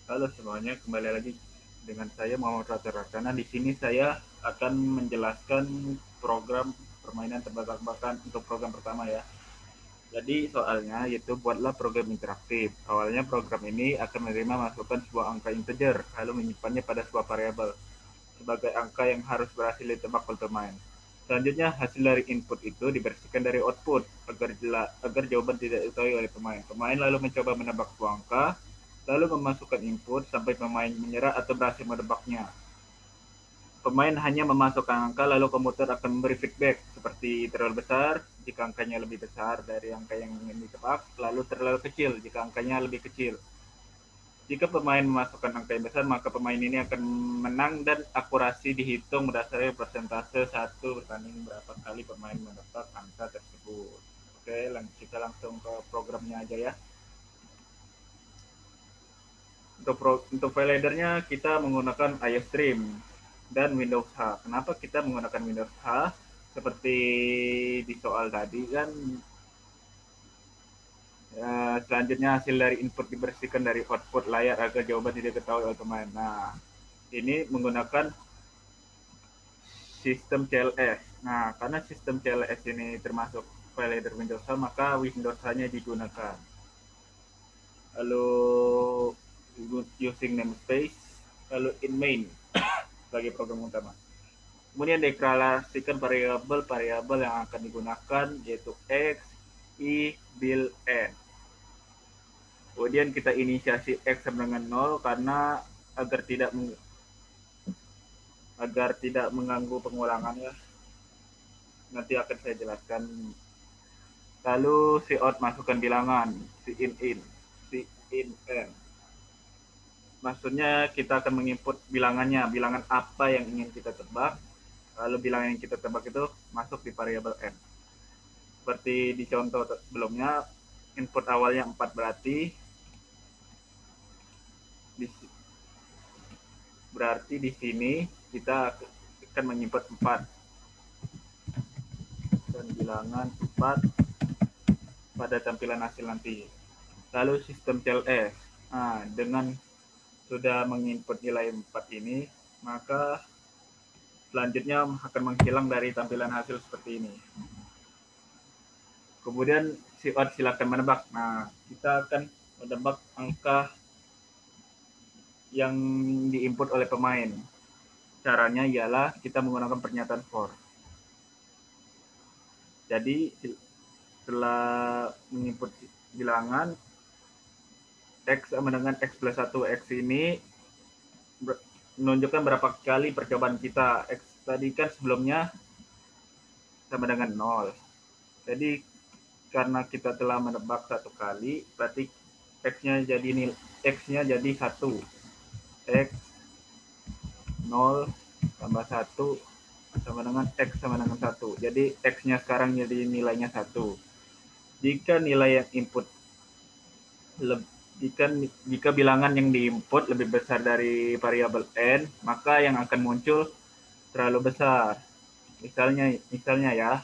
Halo semuanya, kembali lagi dengan saya Muhammad Fatir Raksana. Di sini saya akan menjelaskan program permainan tebak-tebakan untuk program pertama ya. Jadi soalnya yaitu buatlah program interaktif. Awalnya program ini akan menerima masukan sebuah angka integer, lalu menyimpannya pada sebuah variabel sebagai angka yang harus berhasil ditebak oleh pemain. Selanjutnya, hasil dari input itu dibersihkan dari output agar jawaban tidak diketahui oleh pemain. Pemain lalu mencoba menebak sebuah angka, lalu memasukkan input sampai pemain menyerah atau berhasil menebaknya. Pemain hanya memasukkan angka, lalu komputer akan memberi feedback seperti terlalu besar jika angkanya lebih besar dari angka yang ingin ditebak, lalu terlalu kecil jika angkanya lebih kecil. Jika pemain memasukkan angka yang besar, maka pemain ini akan menang dan akurasi dihitung berdasarkan persentase satu berbanding berapa kali pemain mendapat angka tersebut. Oke, kita langsung ke programnya aja ya. Untuk file readernya kita menggunakan iostream dan Windows H. Kenapa kita menggunakan Windows H? Seperti di soal tadi kan, selanjutnya hasil dari input dibersihkan dari output layar agar jawaban tidak diketahui oleh pemain. Nah, ini menggunakan sistem CLS. Nah, karena sistem CLS ini termasuk file reader Windows, maka Windows hanya digunakan. Lalu using namespace, lalu in main sebagai program utama. Kemudian deklarasikan variabel yang akan digunakan yaitu x, y, bil, n. Kemudian kita inisiasi x sama dengan 0 karena agar tidak mengganggu pengulangan ya. Nanti akan saya jelaskan. Lalu cout masukkan bilangan, in n. Maksudnya kita akan menginput bilangannya, bilangan apa yang ingin kita tebak, lalu bilangan yang kita tebak itu masuk di variabel n. Seperti di contoh sebelumnya, input awalnya 4 berarti di sini kita akan menginput 4 dan bilangan 4 pada tampilan hasil nanti. Lalu sistem CLS. Nah, dengan sudah menginput nilai 4 ini, maka selanjutnya akan menghilang dari tampilan hasil seperti ini. Kemudian silakan menebak. Nah, kita akan menebak angka yang diinput oleh pemain. Caranya ialah kita menggunakan pernyataan for. Jadi setelah menginput bilangan x sama dengan x plus 1, x ini menunjukkan berapa kali percobaan kita. X tadi kan sebelumnya sama dengan 0. Jadi karena kita telah menebak 1 kali, berarti x-nya jadi 1. X 0 tambah 1 sama dengan x sama dengan 1. Jadi x-nya sekarang jadi nilainya 1. Jika nilai yang input jika bilangan yang diinput lebih besar dari variabel n, maka yang akan muncul terlalu besar. Misalnya ya,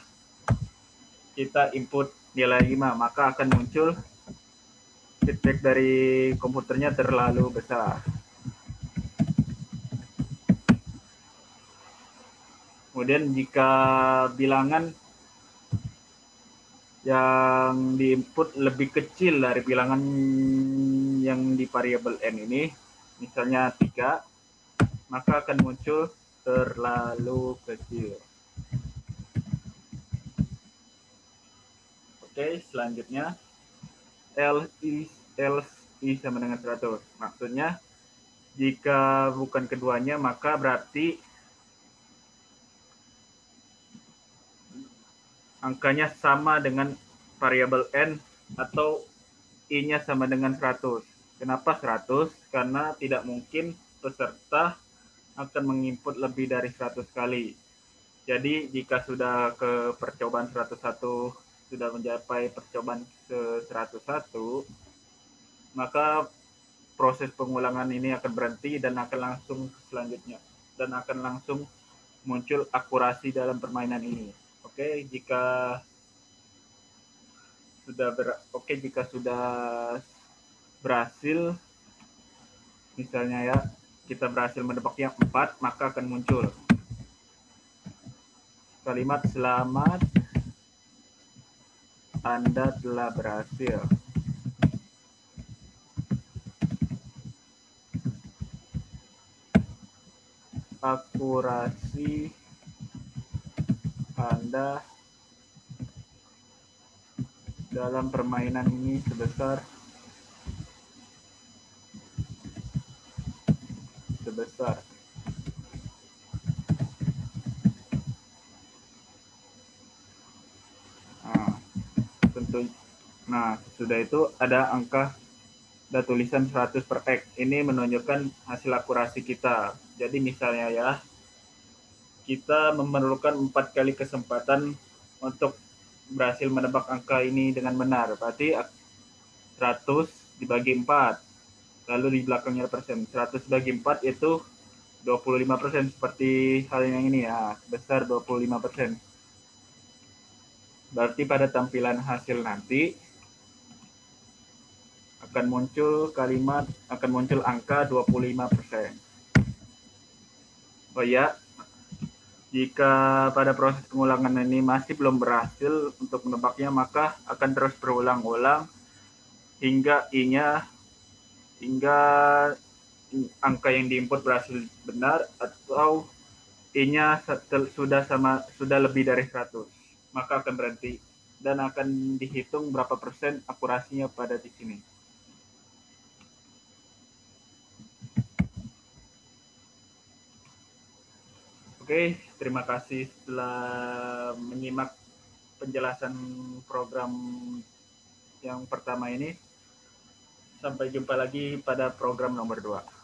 kita input nilai 5, maka akan muncul feedback dari komputernya terlalu besar. Kemudian jika bilangan yang diinput lebih kecil dari bilangan yang di variabel n ini, misalnya 3, maka akan muncul terlalu kecil. Oke, selanjutnya else i sama dengan 100. Maksudnya jika bukan keduanya, maka berarti angkanya sama dengan variabel n atau i-nya sama dengan 100. Kenapa 100? Karena tidak mungkin peserta akan menginput lebih dari 100 kali. Jadi jika sudah ke percobaan 101 sudah mencapai percobaan ke 101, maka proses pengulangan ini akan berhenti dan akan langsung selanjutnya dan akan langsung muncul akurasi dalam permainan ini. Oke, jika sudah berhasil Misalnya ya, kita berhasil menebak yang 4, maka akan muncul kalimat selamat, Anda telah berhasil. Akurasi Anda dalam permainan ini sebesar nah, tentu. Nah, sudah itu ada angka dan tulisan 100 per X. Ini menunjukkan hasil akurasi kita. Jadi misalnya ya, kita memerlukan 4 kali kesempatan untuk berhasil menebak angka ini dengan benar. Berarti 100 dibagi 4. Lalu di belakangnya persen. 100 bagi 4 itu 25%, seperti hal yang ini ya, sebesar 25%. Berarti pada tampilan hasil nanti akan muncul angka 25%. Oh ya, jika pada proses pengulangan ini masih belum berhasil untuk menebaknya, maka akan terus berulang-ulang hingga hingga angka yang diinput berhasil benar, atau I-nya sudah lebih dari 100, maka akan berhenti dan akan dihitung berapa persen akurasinya pada di sini. Oke, terima kasih setelah menyimak penjelasan program yang pertama ini. Sampai jumpa lagi pada program nomor 2.